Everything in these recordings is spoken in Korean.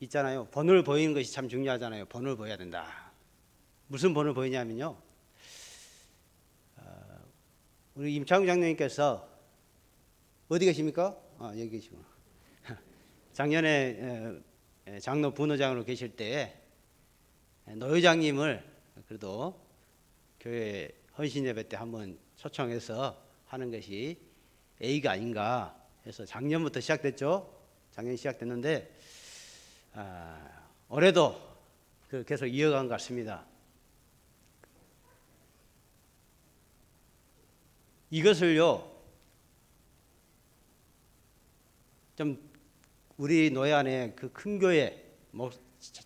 있잖아요. 본을 보이는 것이 참 중요하잖아요. 본을 보여야 된다. 무슨 본을 보이냐면요. 우리 임창우 장로님께서 어디 계십니까? 여기 계시구나. 작년에 장로 분호장으로 계실 때 노 회장님을 그래도 교회 헌신 예배 때 한번 초청해서 하는 것이 A가 아닌가 해서 작년부터 시작됐죠. 작년 시작됐는데 올해도 계속 이어간 것 같습니다. 이것을요 좀 우리 노예 안에 그 큰 교회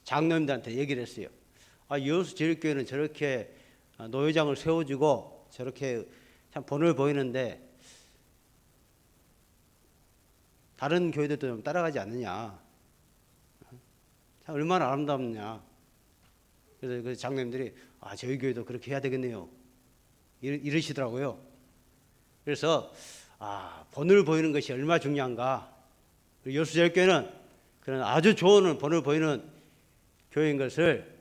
장로님들한테 얘기를 했어요. 여수 제일교회는 저렇게 노회장을 세워주고 저렇게 참 본을 보이는데 다른 교회들도 좀 따라가지 않느냐. 참 얼마나 아름답냐. 그래서 그 장로님들이 저희 교회도 그렇게 해야 되겠네요. 이러시더라고요. 그래서 본을 보이는 것이 얼마나 중요한가. 여수제일교회는 그런 아주 좋은 본을 보이는 교회인 것을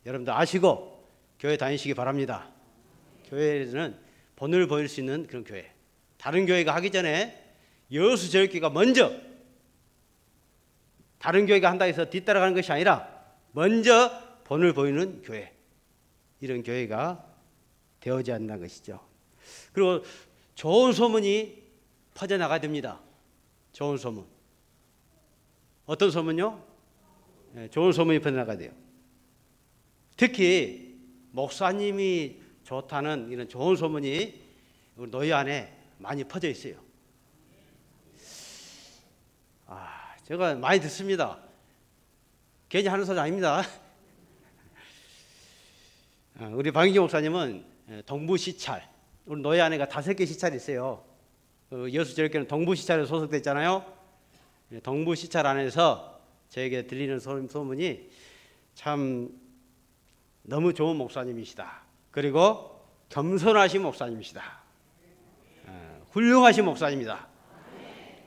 여러분들 아시고 교회 다니시기 바랍니다. 교회는 본을 보일 수 있는 그런 교회. 다른 교회가 하기 전에 여수제일교회가 먼저 다른 교회가 한다 해서 뒤따라가는 것이 아니라 먼저 본을 보이는 교회. 이런 교회가 되어져야 한다는 것이죠. 그리고 좋은 소문이 퍼져나가야 됩니다. 좋은 소문. 어떤 소문요? 좋은 소문이 퍼져나가야 돼요. 특히 목사님이 좋다는 이런 좋은 소문이 우리 노예 안에 많이 퍼져 있어요. 제가 많이 듣습니다. 괜히 하는 소리 아닙니다. 우리 박인기 목사님은 동부 시찰, 우리 노예 안에가 5개 시찰이 있어요. 여수제일교회는 동부 시찰에 소속돼 있잖아요. 동부 시찰 안에서 저에게 들리는 소문이 참 너무 좋은 목사님이시다. 그리고 겸손하신 목사님이시다. 훌륭하신 목사님이다.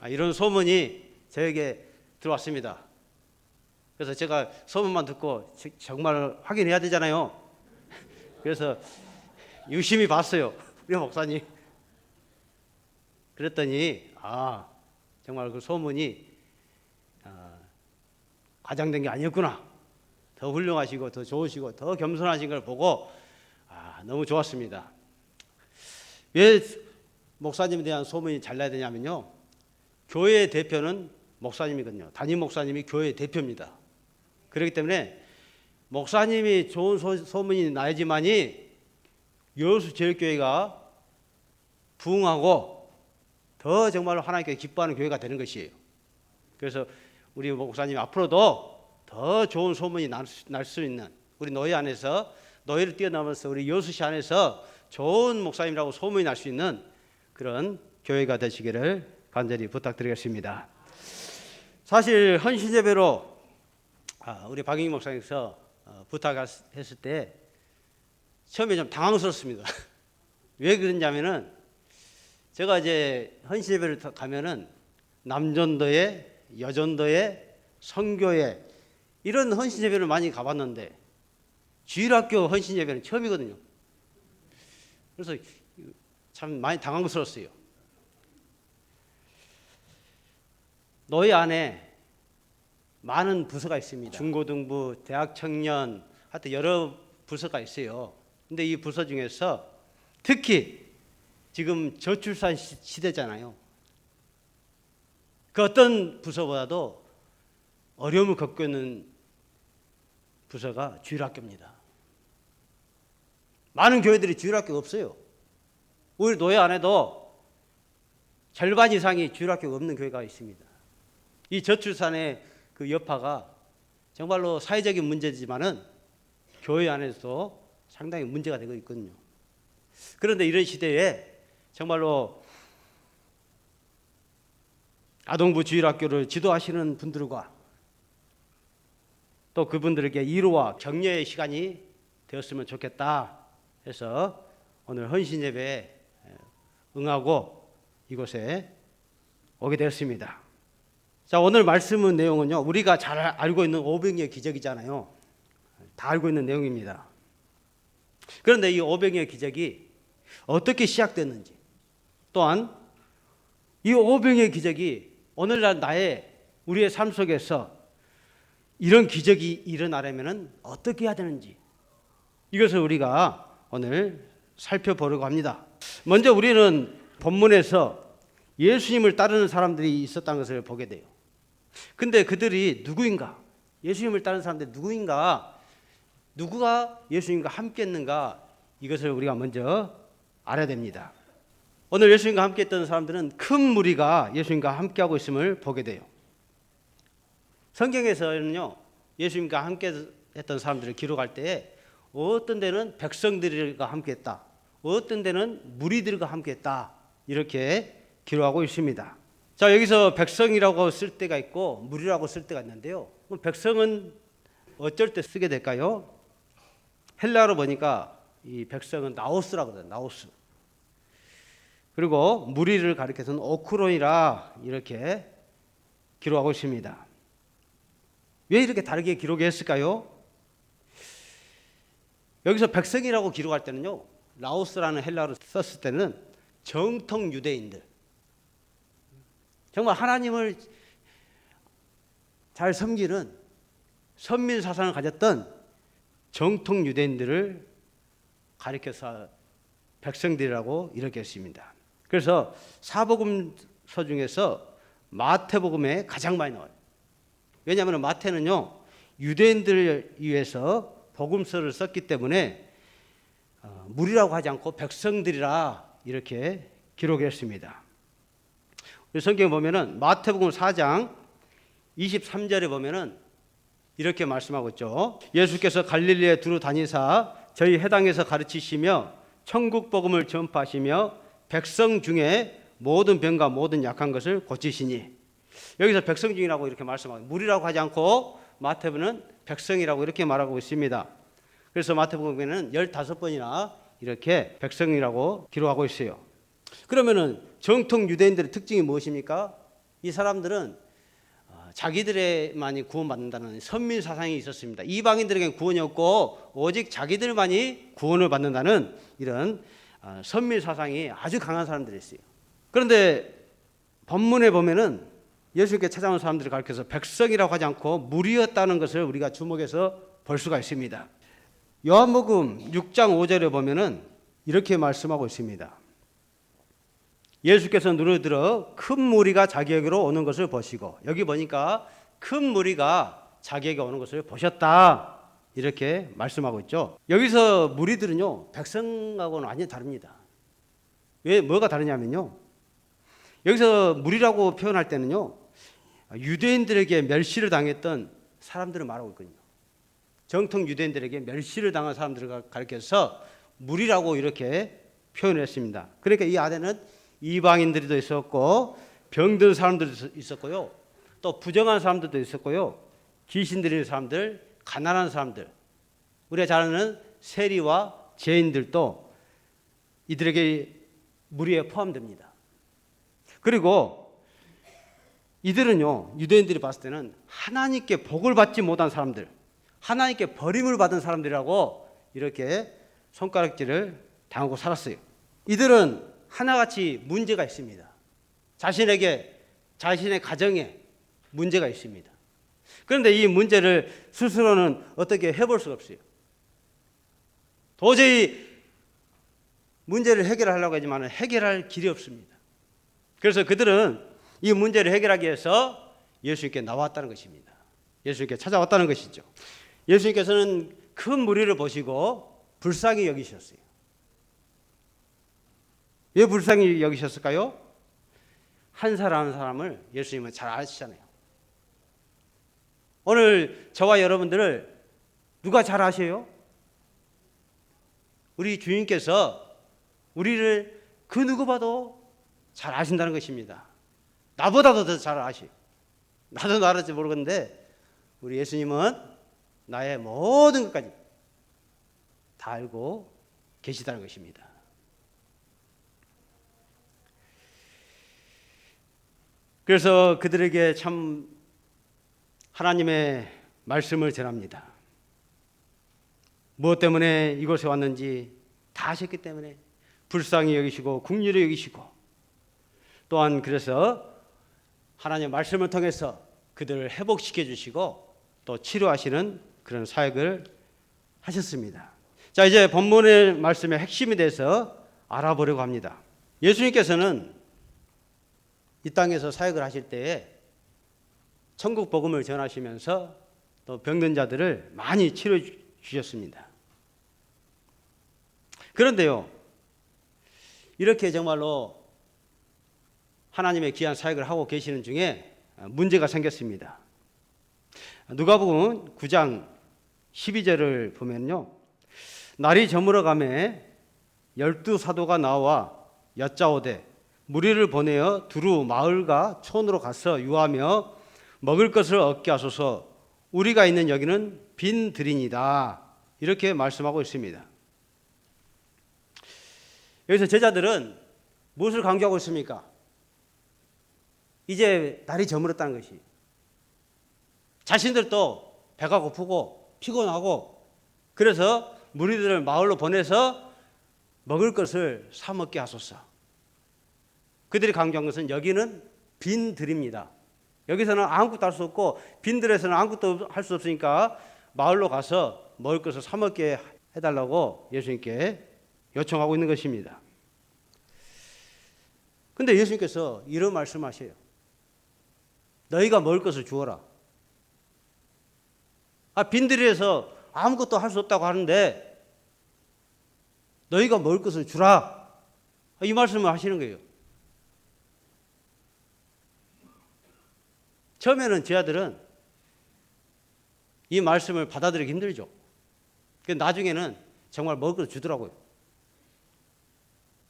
이런 소문이 저에게 들어왔습니다. 그래서 제가 소문만 듣고 정말 확인해야 되잖아요. 그래서 유심히 봤어요. 우리 목사님. 그랬더니 정말 그 소문이 과장된 게 아니었구나. 더 훌륭하시고 더 좋으시고 더 겸손하신 걸 보고 너무 좋았습니다. 왜 목사님에 대한 소문이 잘 나야 되냐면요. 교회의 대표는 목사님이거든요. 담임 목사님이 교회의 대표입니다. 그렇기 때문에 목사님이 좋은 소문이 나야지만이 여수제일교회가 부흥하고 더 정말로 하나님께 기뻐하는 교회가 되는 것이에요. 그래서 우리 목사님 앞으로도 더 좋은 소문이 날 수 있는 우리 노예 안에서 노예를 뛰어넘어서 우리 여수시 안에서 좋은 목사님이라고 소문이 날 수 있는 그런 교회가 되시기를 간절히 부탁드리겠습니다. 사실 헌신예배로 우리 박인기 목사님께서 부탁했을 때 처음에 좀 당황스럽습니다. 왜 그러냐면은 제가 이제 헌신예배를 가면은 남전도에 여전도에 성교회 이런 헌신예배를 많이 가봤는데 주일학교 헌신예배는 처음이거든요. 그래서 참 많이 당황스러웠어요. 노예 안에 많은 부서가 있습니다. 중고등부, 대학청년 하여튼 여러 부서가 있어요. 근데 이 부서 중에서 특히 지금 저출산 시대잖아요. 그 어떤 부서보다도 어려움을 겪고 있는 부서가 주일학교입니다. 많은 교회들이 주일학교가 없어요. 우리 노예 안에도 절반 이상이 주일학교가 없는 교회가 있습니다. 이 저출산의 그 여파가 정말로 사회적인 문제지만은 교회 안에서도 상당히 문제가 되고 있거든요. 그런데 이런 시대에 정말로 아동부 주일학교를 지도하시는 분들과 또 그분들에게 위로와 격려의 시간이 되었으면 좋겠다 해서 오늘 헌신예배에 응하고 이곳에 오게 되었습니다. 자, 오늘 말씀은 내용은요, 우리가 잘 알고 있는 오병이의 기적이잖아요. 다 알고 있는 내용입니다. 그런데 이 오병이의 기적이 어떻게 시작됐는지, 또한 이 오병이의 기적이 오늘날 우리의 삶 속에서 이런 기적이 일어나려면 어떻게 해야 되는지, 이것을 우리가 오늘 살펴보려고 합니다. 먼저 우리는 본문에서 예수님을 따르는 사람들이 있었다는 것을 보게 돼요. 근데 그들이 누구인가? 예수님을 따르는 사람들이 누구인가? 누구가 예수님과 함께 했는가? 이것을 우리가 먼저 알아야 됩니다. 오늘 예수님과 함께 했던 사람들은 큰 무리가 예수님과 함께하고 있음을 보게 돼요. 성경에서는요, 예수님과 함께 했던 사람들을 기록할 때 어떤 데는 백성들과 함께 했다, 어떤 데는 무리들과 함께 했다, 이렇게 기록하고 있습니다. 자, 여기서 백성이라고 쓸 때가 있고 무리라고 쓸 때가 있는데요. 그럼 백성은 어쩔 때 쓰게 될까요? 헬라어로 보니까 이 백성은 나오스라고 그래요. 나오스. 그리고 무리를 가리켜서는 오크론이라 이렇게 기록하고 있습니다. 왜 이렇게 다르게 기록했을까요? 여기서 백성이라고 기록할 때는요, 라오스라는 헬라어를 썼을 때는 정통 유대인들, 정말 하나님을 잘 섬기는 선민 사상을 가졌던 정통 유대인들을 가리켜서 백성들이라고 이렇게 했습니다. 그래서 사복음서 중에서 마태복음에 가장 많이 나와요. 왜냐하면 마태는요, 유대인들을 위해서 복음서를 썼기 때문에 무리라고 하지 않고 백성들이라 이렇게 기록했습니다. 성경에 보면은 마태복음 4장 23절에 보면은 이렇게 말씀하고 있죠. 예수께서 갈릴리에 두루 다니사 저희 해당에서 가르치시며 천국 복음을 전파하시며 백성 중에 모든 병과 모든 약한 것을 고치시니, 여기서 백성 중이라고 이렇게 말씀하고, 무리라고 하지 않고 마태복음은 백성이라고 이렇게 말하고 있습니다. 그래서 마태복음에는 15번이나 이렇게 백성이라고 기록하고 있어요. 그러면은 정통 유대인들의 특징이 무엇입니까? 이 사람들은 자기들만이 구원받는다는 선민 사상이 있었습니다. 이방인들에게는 구원이 없고 오직 자기들만이 구원을 받는다는 이런 선민 사상이 아주 강한 사람들이었어요. 그런데 본문에 보면은 예수님께 찾아온 사람들을 가리켜서 백성이라고 하지 않고 무리였다는 것을 우리가 주목해서 볼 수가 있습니다. 요한복음 6장 5절에 보면은 이렇게 말씀하고 있습니다. 예수께서 눈을 들어 큰 무리가 자기에게로 오는 것을 보시고, 여기 보니까 큰 무리가 자기에게 오는 것을 보셨다, 이렇게 말씀하고 있죠. 여기서 무리들은요, 백성하고는 완전히 다릅니다. 왜, 뭐가 다르냐면요, 여기서 무리라고 표현할 때는요, 유대인들에게 멸시를 당했던 사람들을 말하고 있거든요. 정통 유대인들에게 멸시를 당한 사람들을 가리켜서 무리라고 이렇게 표현했습니다. 그러니까 이 안에는 이방인들도 있었고 병든 사람들도 있었고요, 또 부정한 사람들도 있었고요, 귀신 들리는 사람들, 가난한 사람들, 우리가 잘 아는 세리와 죄인들도 이들에게 무리에 포함됩니다. 그리고 이들은요, 유대인들이 봤을 때는 하나님께 복을 받지 못한 사람들, 하나님께 버림을 받은 사람들이라고 이렇게 손가락질을 당하고 살았어요. 이들은 하나같이 문제가 있습니다. 자신의 가정에 문제가 있습니다. 그런데 이 문제를 스스로는 어떻게 해볼 수가 없어요. 도저히 문제를 해결하려고 하지만 해결할 길이 없습니다. 그래서 그들은 이 문제를 해결하기 위해서 예수님께 나왔다는 것입니다. 예수님께 찾아왔다는 것이죠. 예수님께서는 큰 무리를 보시고 불쌍히 여기셨어요. 왜 불쌍히 여기셨을까요? 한 사람 한 사람을 예수님은 잘 아시잖아요. 오늘 저와 여러분들을 누가 잘 아세요? 우리 주님께서 우리를 그 누구봐도 잘 아신다는 것입니다. 나보다도 더 잘 아시. 나도 알았지 모르겠는데 우리 예수님은 나의 모든 것까지 다 알고 계시다는 것입니다. 그래서 그들에게 참 하나님의 말씀을 전합니다. 무엇 때문에 이곳에 왔는지 다 아셨기 때문에 불쌍히 여기시고 긍휼히 여기시고, 또한 그래서 하나님의 말씀을 통해서 그들을 회복시켜 주시고 또 치료하시는 그런 사역을 하셨습니다. 자, 이제 본문의 말씀의 핵심에 대해서 알아보려고 합니다. 예수님께서는 이 땅에서 사역을 하실 때에 천국 복음을 전하시면서 또 병든 자들을 많이 치료해 주셨습니다. 그런데요, 이렇게 정말로 하나님의 귀한 사역을 하고 계시는 중에 문제가 생겼습니다. 누가복음 9장 12절을 보면요, 날이 저물어 가매 12사도가 나와 여짜오되 무리를 보내어 두루 마을과 촌으로 가서 유하며 먹을 것을 얻게 하소서, 우리가 있는 여기는 빈 들이니이다. 이렇게 말씀하고 있습니다. 여기서 제자들은 무엇을 강조하고 있습니까? 이제 날이 저물었다는 것이, 자신들도 배가 고프고 피곤하고, 그래서 무리들을 마을로 보내서 먹을 것을 사 먹게 하소서. 그들이 강조한 것은 여기는 빈 들입니다. 여기서는 아무것도 할 수 없고 빈 들에서는 아무것도 할 수 없으니까 마을로 가서 먹을 것을 사 먹게 해달라고 예수님께 요청하고 있는 것입니다. 근데 예수님께서 이런 말씀하셔요. 너희가 먹을 것을 주어라. 빈들에서 아무것도 할 수 없다고 하는데 너희가 먹을 것을 주라. 이 말씀을 하시는 거예요. 처음에는 제자들은 이 말씀을 받아들이기 힘들죠. 나중에는 정말 먹을 것을 주더라고요.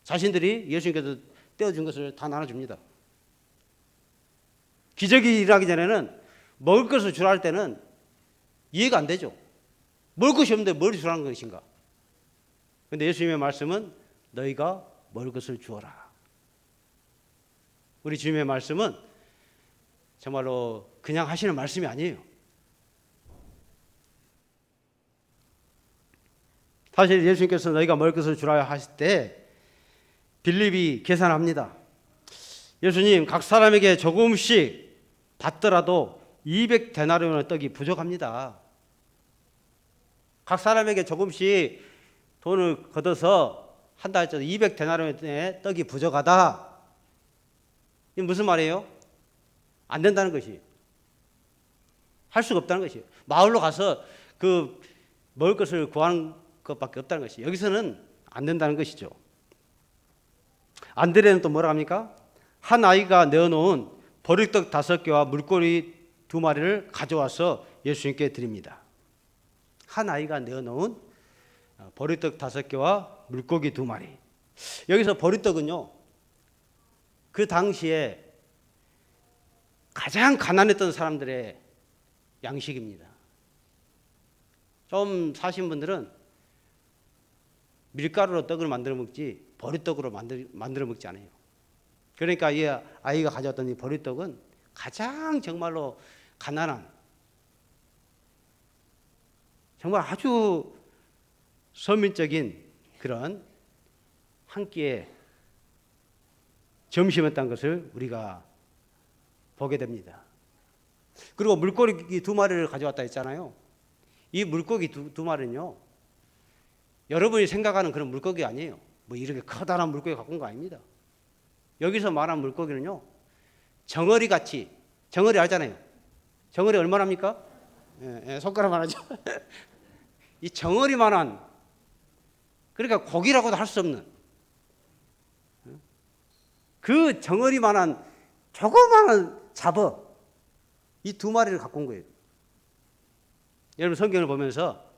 자신들이 예수님께서 떼어준 것을 다 나눠줍니다. 기적이 일어나기 전에는 먹을 것을 주라 할 때는 이해가 안 되죠. 먹을 것이 없는데 뭘 주라는 것인가. 그런데 예수님의 말씀은 너희가 먹을 것을 주어라. 우리 주님의 말씀은 정말로 그냥 하시는 말씀이 아니에요. 사실 예수님께서 너희가 먹을 것을 주라 하실 때 빌립이 계산합니다. 예수님, 각 사람에게 조금씩 받더라도 200데나리온의 떡이 부족합니다. 각 사람에게 조금씩 돈을 걷어서 한 달짜리 200데나리온의 떡이 부족하다. 이게 무슨 말이에요? 안 된다는 것이, 할 수가 없다는 것이에요. 마을로 가서 그 먹을 것을 구하는 것밖에 없다는 것이, 여기서는 안 된다는 것이죠. 안드레는 또 뭐라 합니까? 한 아이가 내어놓은 보리떡 5개와 물고기 2마리를 가져와서 예수님께 드립니다. 한 아이가 내어놓은 보리떡 5개와 물고기 2마리. 여기서 보리떡은요, 그 당시에 가장 가난했던 사람들의 양식입니다. 좀 사신 분들은 밀가루로 떡을 만들어 먹지 보리떡으로 만들어 먹지 않아요. 그러니까 이 아이가 가져왔던 이 보리떡은 가장 정말로 가난한, 정말 아주 서민적인 그런 한 끼의 점심이었다는 것을 우리가 보게 됩니다. 그리고 물고기 2마리를 가져왔다 했잖아요. 이 물고기 두 마리는요, 여러분이 생각하는 그런 물고기 아니에요. 뭐 이렇게 커다란 물고기 갖고 온 거 아닙니다. 여기서 말한 물고기는요, 정어리같이, 정어리 알잖아요. 정어리 얼마나 합니까? 손가락만 하죠. 이 정어리만한, 그러니까 고기라고도 할 수 없는 그 정어리만한 조그마한 잡어, 이 2마리를 갖고 온 거예요. 여러분 성경을 보면서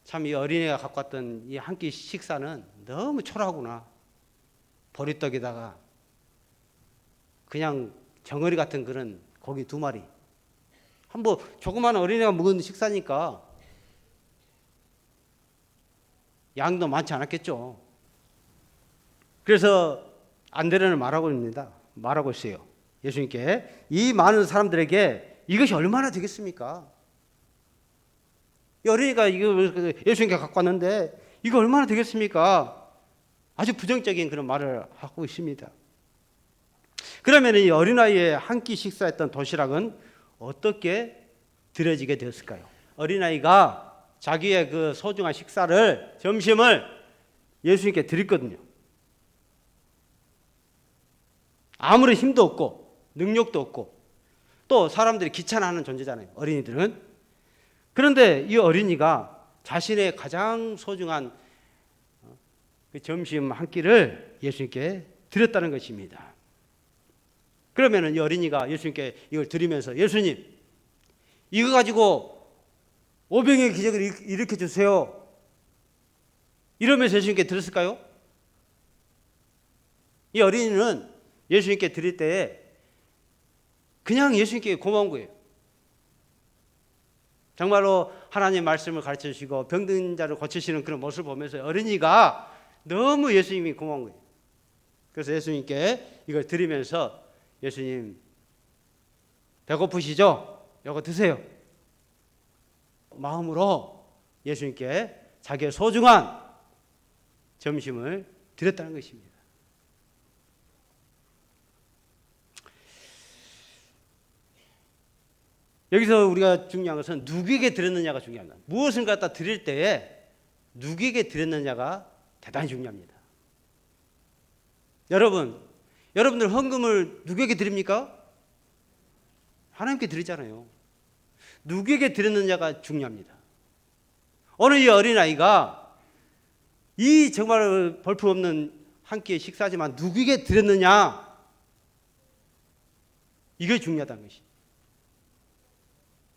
참 이 어린이가 갖고 왔던 이 한 끼 식사는 너무 초라하구나. 보리떡에다가 그냥 정어리 같은 그런 고기 2마리. 한번 조그마한 어린이가 먹은 식사니까 양도 많지 않았겠죠. 그래서 안드레는 말하고 있습니다. 말하고 있어요. 예수님께 이 많은 사람들에게 이것이 얼마나 되겠습니까? 이 어린이가 이거 예수님께 갖고 왔는데 이거 얼마나 되겠습니까? 아주 부정적인 그런 말을 하고 있습니다. 그러면 이 어린아이의 한 끼 식사했던 도시락은 어떻게 드려지게 되었을까요? 어린아이가 자기의 그 소중한 식사를, 점심을 예수님께 드렸거든요. 아무런 힘도 없고 능력도 없고 또 사람들이 귀찮아하는 존재잖아요, 어린이들은. 그런데 이 어린이가 자신의 가장 소중한 그 점심 한 끼를 예수님께 드렸다는 것입니다. 그러면 이 어린이가 예수님께 이걸 드리면서 예수님, 이거 가지고 오병이의 기적을 일으켜 주세요, 이러면서 예수님께 드렸을까요? 이 어린이는 예수님께 드릴 때에 그냥 예수님께 고마운 거예요. 정말로 하나님의 말씀을 가르쳐 주시고 병든 자를 고치시는 그런 모습을 보면서 어린이가 너무 예수님이 고마운 거예요. 그래서 예수님께 이걸 드리면서 예수님, 배고프시죠? 이거 드세요. 마음으로 예수님께 자기의 소중한 점심을 드렸다는 것입니다. 여기서 우리가 중요한 것은 누구에게 드렸느냐가 중요합니다. 무엇을 갖다 드릴 때에 누구에게 드렸느냐가 대단히 중요합니다. 여러분들 헌금을 누구에게 드립니까? 하나님께 드리잖아요. 누구에게 드렸느냐가 중요합니다. 오늘 이 어린아이가 이 정말 볼품없는 한 끼의 식사지만 누구에게 드렸느냐, 이게 중요하다는 것이.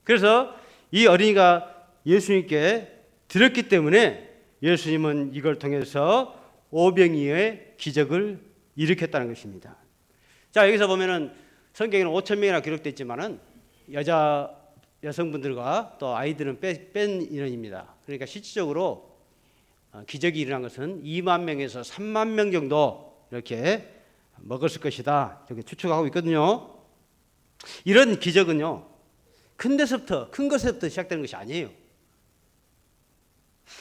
그래서 이 어린이가 예수님께 드렸기 때문에 예수님은 이걸 통해서 오병이어의 기적을 일으켰다는 것입니다. 자, 여기서 보면은 성경에는 5,000명이나 기록되어 있지만은 여성분들과 또 아이들은 뺀 인원입니다. 그러니까 실질적으로 기적이 일어난 것은 2만 명에서 3만 명 정도 이렇게 먹었을 것이다, 이렇게 추측하고 있거든요. 이런 기적은요, 큰 것에서부터 시작되는 것이 아니에요.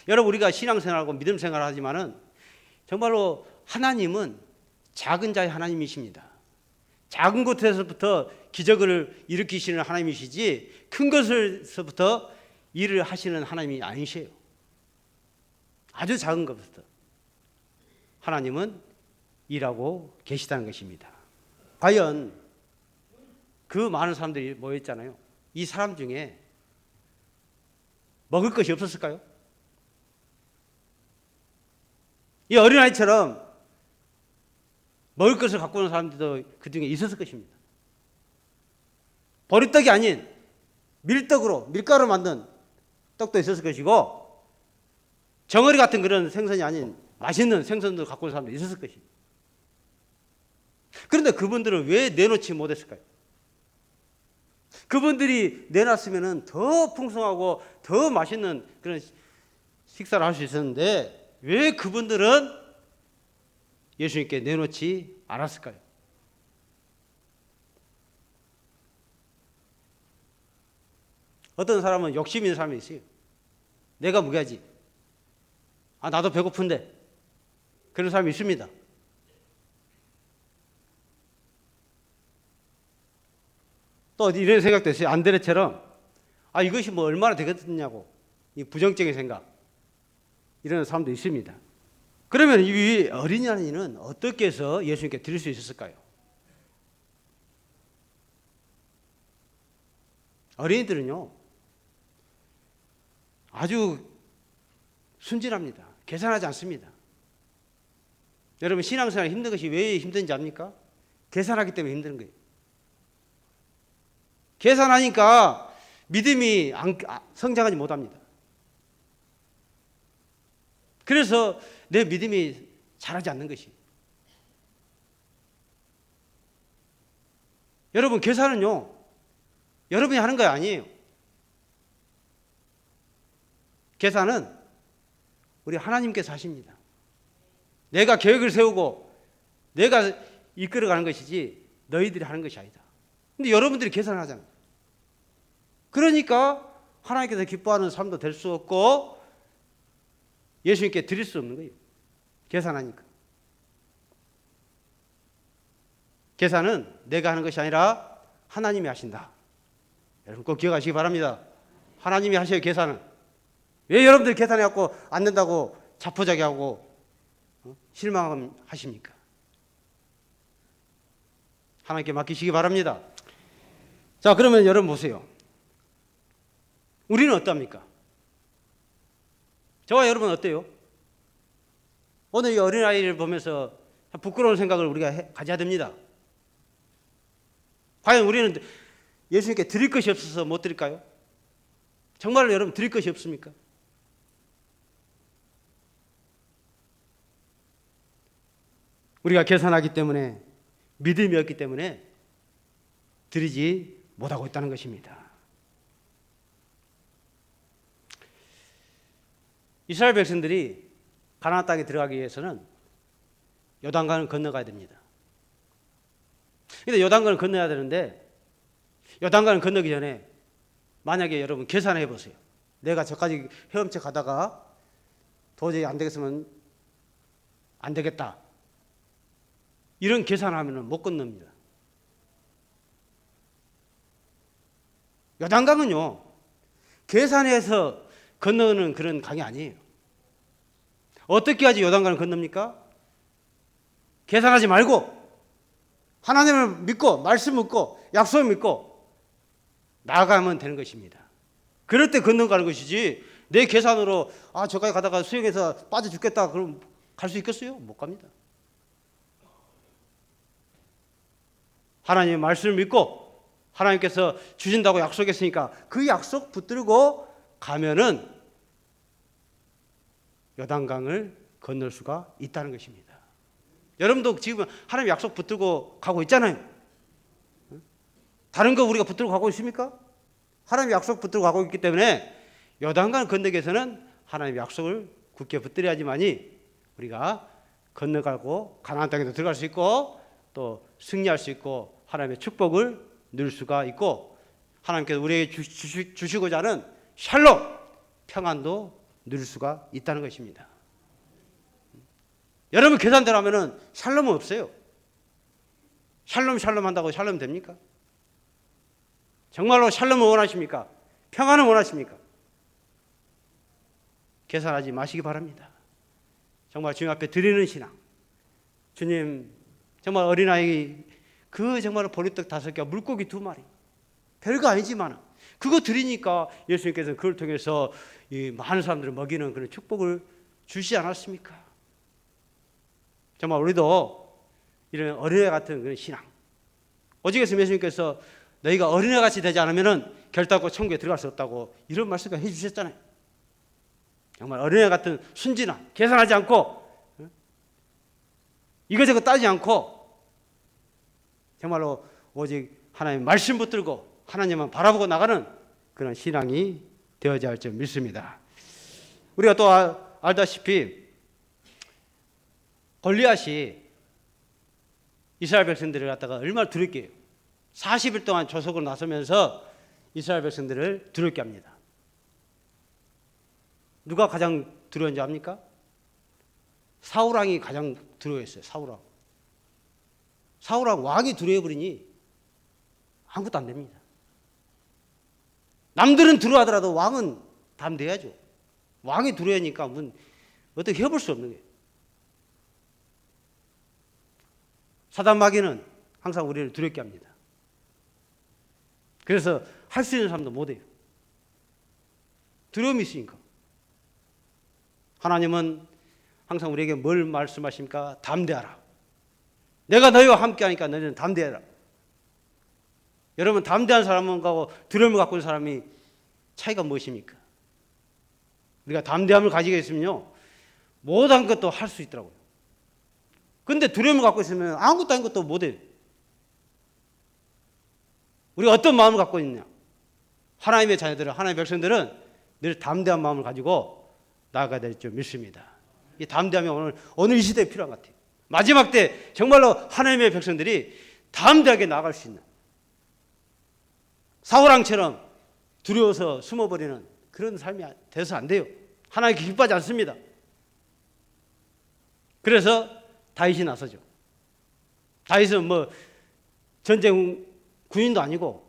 여러분, 우리가 신앙생활하고 믿음 생활을 하지만은 정말로 하나님은 작은 자의 하나님이십니다. 작은 곳에서부터 기적을 일으키시는 하나님이시지 큰 것에서부터 일을 하시는 하나님이 아니세요. 아주 작은 것부터 하나님은 일하고 계시다는 것입니다. 과연 그 많은 사람들이 모였잖아요. 이 사람 중에 먹을 것이 없었을까요? 이 어린아이처럼 먹을 것을 갖고 오는 사람들도 그 중에 있었을 것입니다. 보리떡이 아닌 밀가루 만든 떡도 있었을 것이고, 정어리 같은 그런 생선이 아닌 맛있는 생선도 갖고 오는 사람도 있었을 것입니다. 그런데 그분들은 왜 내놓지 못했을까요? 그분들이 내놨으면 더 풍성하고 더 맛있는 그런 식사를 할 수 있었는데 왜 그분들은 예수님께 내놓지 않았을까요? 어떤 사람은 욕심 있는 사람이 있어요. 내가 먹여야지. 나도 배고픈데. 그런 사람이 있습니다. 또 이런 생각도 있어요. 안드레처럼 이것이 뭐 얼마나 되겠느냐고, 이 부정적인 생각, 이런 사람도 있습니다. 그러면 이 어린아이는 어떻게 해서 예수님께 드릴 수 있었을까요? 어린이들은요, 아주 순진합니다. 계산하지 않습니다. 여러분, 신앙생활 힘든 것이 왜 힘든지 압니까? 계산하기 때문에 힘든 거예요. 계산하니까 믿음이 성장하지 못합니다. 그래서 내 믿음이 자라지 않는 것이. 여러분, 계산은요, 여러분이 하는 거 아니에요. 계산은 우리 하나님께서 하십니다. 내가 계획을 세우고 내가 이끌어가는 것이지 너희들이 하는 것이 아니다. 근데 여러분들이 계산을 하잖아요. 그러니까 하나님께서 기뻐하는 삶도 될 수 없고 예수님께 드릴 수 없는 거예요. 계산하니까. 계산은 내가 하는 것이 아니라 하나님이 하신다. 여러분 꼭 기억하시기 바랍니다. 하나님이 하셔요, 계산은. 왜 여러분들이 계산해갖고 안 된다고 자포자기하고 실망하십니까? 하나님께 맡기시기 바랍니다. 자, 그러면 여러분 보세요. 우리는 어떻습니까? 저와 여러분은 어때요? 오늘 이 어린아이를 보면서 부끄러운 생각을 우리가 가져야 됩니다. 과연 우리는 예수님께 드릴 것이 없어서 못 드릴까요? 정말로 여러분 드릴 것이 없습니까? 우리가 계산하기 때문에, 믿음이 없기 때문에 드리지 못하고 있다는 것입니다. 이스라엘 백성들이 가나안 땅에 들어가기 위해서는 요단강을 건너가야 됩니다. 근데 요단강을 건너야 되는데 요단강을 건너기 전에 만약에 여러분 계산해 보세요. 내가 저까지 헤엄쳐 가다가 도저히 안 되겠으면 안 되겠다. 이런 계산하면 못 건넙니다. 요단강은요, 계산해서 건너는 그런 강이 아니에요. 어떻게 하지 요단강을 건넙니까? 계산하지 말고 하나님을 믿고 말씀 믿고 약속을 믿고 나아가면 되는 것입니다. 그럴 때 건너가는 것이지 내 계산으로 저까지 가다가 수영해서 빠져 죽겠다 그럼 갈 수 있겠어요? 못 갑니다. 하나님의 말씀을 믿고 하나님께서 주신다고 약속했으니까 그 약속 붙들고 가면은 요단강을 건널 수가 있다는 것입니다. 여러분도 지금 하나님 약속 붙들고 가고 있잖아요. 다른 거 우리가 붙들고 가고 있습니까? 하나님 약속 붙들고 가고 있기 때문에 요단강 건너기 위해서는 하나님 약속을 굳게 붙들어야지만이 우리가 건너가고 가나안 땅에도 들어갈 수 있고 또 승리할 수 있고 하나님의 축복을 누릴 수가 있고 하나님께서 우리에게 주시고자 하는 샬롬, 평안도 누릴 수가 있다는 것입니다. 여러분 계산대로 하면은 샬롬은 없어요. 샬롬 한다고 샬롬 됩니까? 정말로 샬롬을 원하십니까? 평안을 원하십니까? 계산하지 마시기 바랍니다. 정말 주님 앞에 드리는 신앙. 주님 정말 어린아이 정말 보리떡 5개 물고기 2마리 별거 아니지만 그거 드리니까 예수님께서 그걸 통해서 이 많은 사람들을 먹이는 그런 축복을 주시지 않았습니까? 정말 우리도 이런 어린애 같은 그런 신앙. 오직에서 예수님께서 너희가 어린애같이 되지 않으면 결단코 천국에 들어갈 수 없다고 이런 말씀을 해주셨잖아요. 정말 어린애 같은 순진함, 계산하지 않고 이거저거 따지지 않고 정말로 오직 하나님 말씀 붙들고 하나님만 바라보고 나가는 그런 신앙이 되어야 할 줄 믿습니다. 우리가 또 알다시피 골리앗이 이스라엘 백성들을 갖다가 얼마나 두렵게 해요. 40일 동안 조석으로 나서면서 이스라엘 백성들을 두렵게 합니다. 누가 가장 두려운지 압니까? 사울왕이 가장 두려워했어요. 사울왕 왕이 두려워버리니 아무것도 안 됩니다. 남들은 두려워하더라도 왕은 담대해야죠. 왕이 두려우니까 어떻게 해볼 수 없는 거예요. 사단 마귀는 항상 우리를 두렵게 합니다. 그래서 할 수 있는 사람도 못해요. 두려움이 있으니까. 하나님은 항상 우리에게 뭘 말씀하십니까? 담대하라. 내가 너희와 함께 하니까 너희는 담대해라. 여러분 담대한 사람하고 두려움을 갖고 있는 사람이 차이가 무엇입니까? 우리가 담대함을 가지게 있으면요 못한 것도 할 수 있더라고요. 근데 두려움을 갖고 있으면 아무것도 아닌 것도 못해요. 우리가 어떤 마음을 갖고 있느냐? 하나님의 자녀들은, 하나님의 백성들은 늘 담대한 마음을 가지고 나아가야 될 줄 믿습니다. 이 담대함이 오늘 이 시대에 필요한 것 같아요. 마지막 때 정말로 하나님의 백성들이 담대하게 나아갈 수 있는, 사울왕처럼 두려워서 숨어버리는 그런 삶이 돼서 안 돼요. 하나님께 기뻐하지 않습니다. 그래서 다윗이 나서죠. 다윗은 뭐 전쟁 군인도 아니고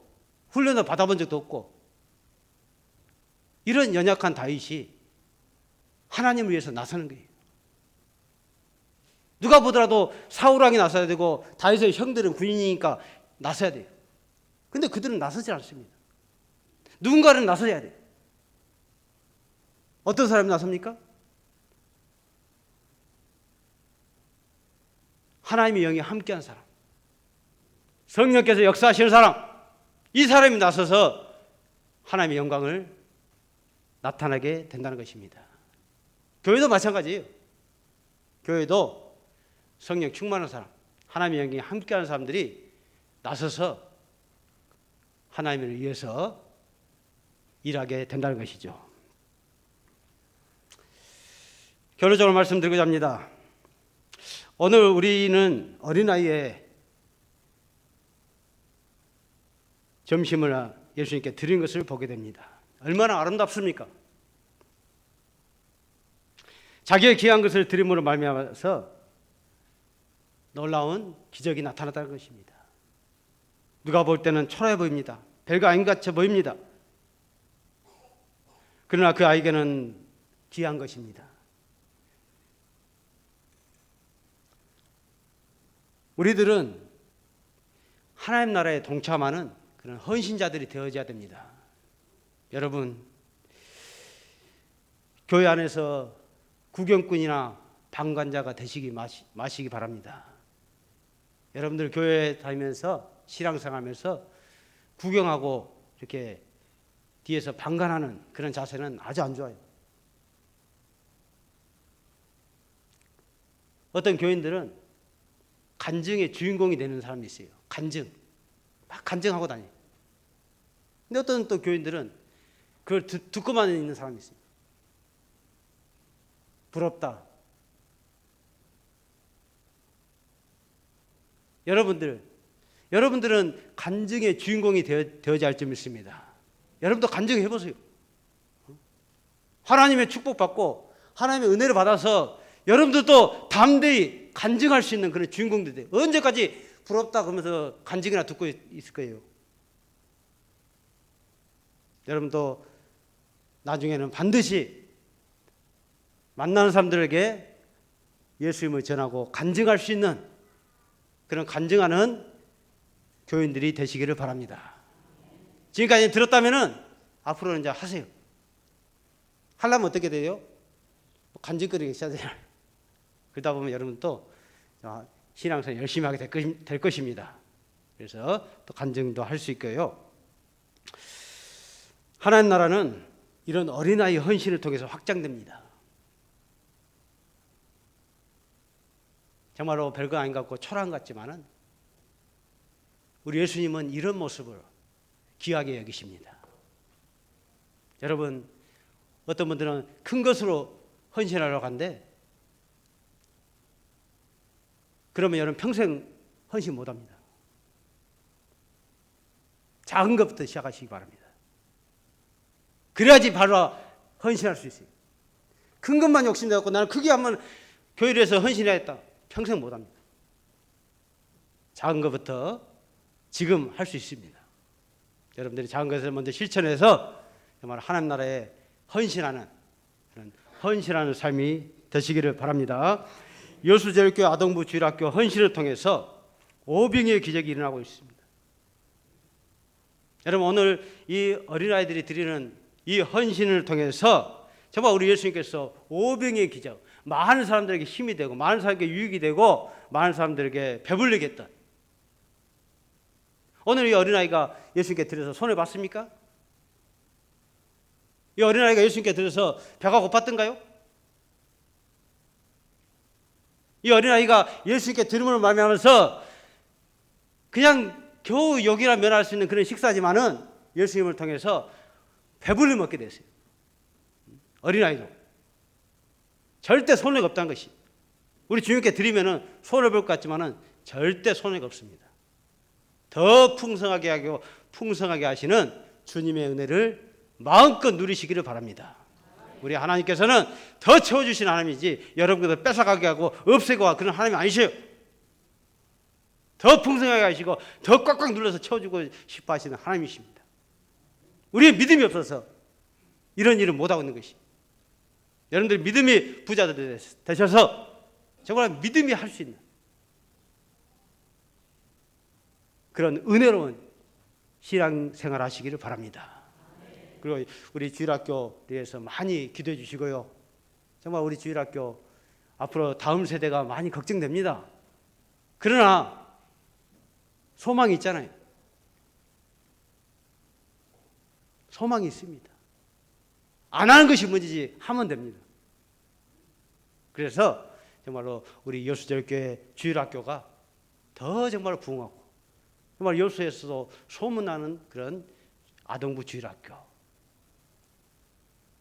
훈련을 받아본 적도 없고, 이런 연약한 다윗이 하나님을 위해서 나서는 거예요. 누가 보더라도 사울왕이 나서야 되고 다윗의 형들은 군인이니까 나서야 돼요. 근데 그들은 나서지 않습니다. 누군가는 나서야 돼요. 어떤 사람이 나섭니까? 하나님의 영이 함께한 사람, 성령께서 역사하시는 사람, 이 사람이 나서서 하나님의 영광을 나타나게 된다는 것입니다. 교회도 마찬가지예요. 교회도 성령 충만한 사람, 하나님의 영이 함께하는 사람들이 나서서 하나님을 위해서 일하게 된다는 것이죠. 결론적으로 말씀드리고자 합니다. 오늘 우리는 어린아이의 점심을 예수님께 드린 것을 보게 됩니다. 얼마나 아름답습니까? 자기의 귀한 것을 드림으로 말미암아서 놀라운 기적이 나타났다는 것입니다. 누가 볼 때는 초라해 보입니다. 별거 아닌 것 같아 보입니다. 그러나 그 아이에게는 귀한 것입니다. 우리들은 하나님 나라에 동참하는 그런 헌신자들이 되어져야 됩니다. 여러분, 교회 안에서 구경꾼이나 방관자가 되시기 마시기 바랍니다. 여러분들 교회 다니면서 신앙생활하면서 구경하고 이렇게 뒤에서 방관하는 그런 자세는 아주 안 좋아요. 어떤 교인들은 간증의 주인공이 되는 사람이 있어요. 간증. 막 간증하고 다녀요. 근데 어떤 또 교인들은 그걸 듣고만 있는 사람이 있어요. 부럽다. 여러분들은 간증의 주인공이 되어야 할 줄 믿습니다. 여러분도 간증해 보세요. 하나님의 축복받고 하나님의 은혜를 받아서 여러분들도 담대히 간증할 수 있는 그런 주인공들이 돼요. 언제까지 부럽다 그러면서 간증이나 듣고 있을 거예요. 여러분도 나중에는 반드시 만나는 사람들에게 예수님을 전하고 간증할 수 있는 그런 간증하는 교인들이 되시기를 바랍니다. 지금까지 들었다면은 앞으로는 이제 하세요. 하려면 어떻게 돼요? 간증거리가 있어야 돼요. 그러다 보면 여러분 또 신앙생활 열심히 하게 될 것입니다. 그래서 또 간증도 할 수 있고요. 하나님 나라는 이런 어린아이 헌신을 통해서 확장됩니다. 정말로 별거 아닌 것 같고 초라한 것 같지만은 우리 예수님은 이런 모습을 귀하게 여기십니다. 여러분, 어떤 분들은 큰 것으로 헌신하려고 하는데 그러면 여러분 평생 헌신 못합니다. 작은 것부터 시작하시기 바랍니다. 그래야지 바로 헌신할 수 있어요. 큰 것만 욕심내고 나는 크게 한번 교회를 해서 헌신해야겠다. 평생 못합니다. 작은 것부터 지금 할 수 있습니다. 여러분들이 작은 것을 먼저 실천해서 정말 하나님 나라에 헌신하는 그런 헌신하는 삶이 되시기를 바랍니다. 여수제일교회 아동부 주일학교 헌신을 통해서 오병이의 기적이 일어나고 있습니다. 여러분, 오늘 이 어린아이들이 드리는 이 헌신을 통해서 정말 우리 예수님께서 오병이의 기적, 많은 사람들에게 힘이 되고 많은 사람에게 유익이 되고 많은 사람들에게 배불리게 했던, 오늘 이 어린아이가 예수님께 드려서 손을 봤습니까? 이 어린아이가 예수님께 드려서 배가 고팠던가요? 이 어린아이가 예수님께 드림으로 말미암아서 그냥 겨우 욕이나 면할 수 있는 그런 식사지만은 예수님을 통해서 배불리 먹게 됐어요. 어린아이도 절대 손해가 없다는 것이, 우리 주님께 드리면은 손해 볼 것 같지만은 절대 손해가 없습니다. 더 풍성하게 하고 풍성하게 하시는 주님의 은혜를 마음껏 누리시기를 바랍니다. 우리 하나님께서는 더 채워주신 하나님이지 여러분들 뺏어가게 하고 없애고 그런 하나님이 아니셔요. 더 풍성하게 하시고 더 꽉꽉 눌러서 채워주고 싶어 하시는 하나님이십니다. 우리의 믿음이 없어서 이런 일을 못하고 있는 것이. 여러분들 믿음이 부자들 되셔서 정말 믿음이 할 수 있는 그런 은혜로운 신앙생활 하시기를 바랍니다. 그리고 우리 주일학교 위해서 많이 기도해 주시고요. 정말 우리 주일학교 앞으로 다음 세대가 많이 걱정됩니다. 그러나 소망이 있잖아요. 소망이 있습니다. 안 하는 것이 문제지 하면 됩니다. 그래서 정말로 우리 여수절교회 주일학교가 더 정말 부흥하고 정말 여수에서도 소문나는 그런 아동부 주일학교,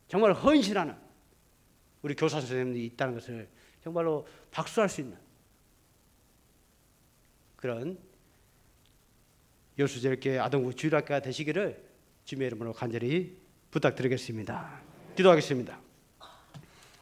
정말 헌신하는 우리 교사 선생님들이 있다는 것을 정말로 박수할 수 있는 그런 여수절교회 아동부 주일학교가 되시기를 주님의 이름으로 간절히 부탁드리겠습니다. 기도하겠습니다.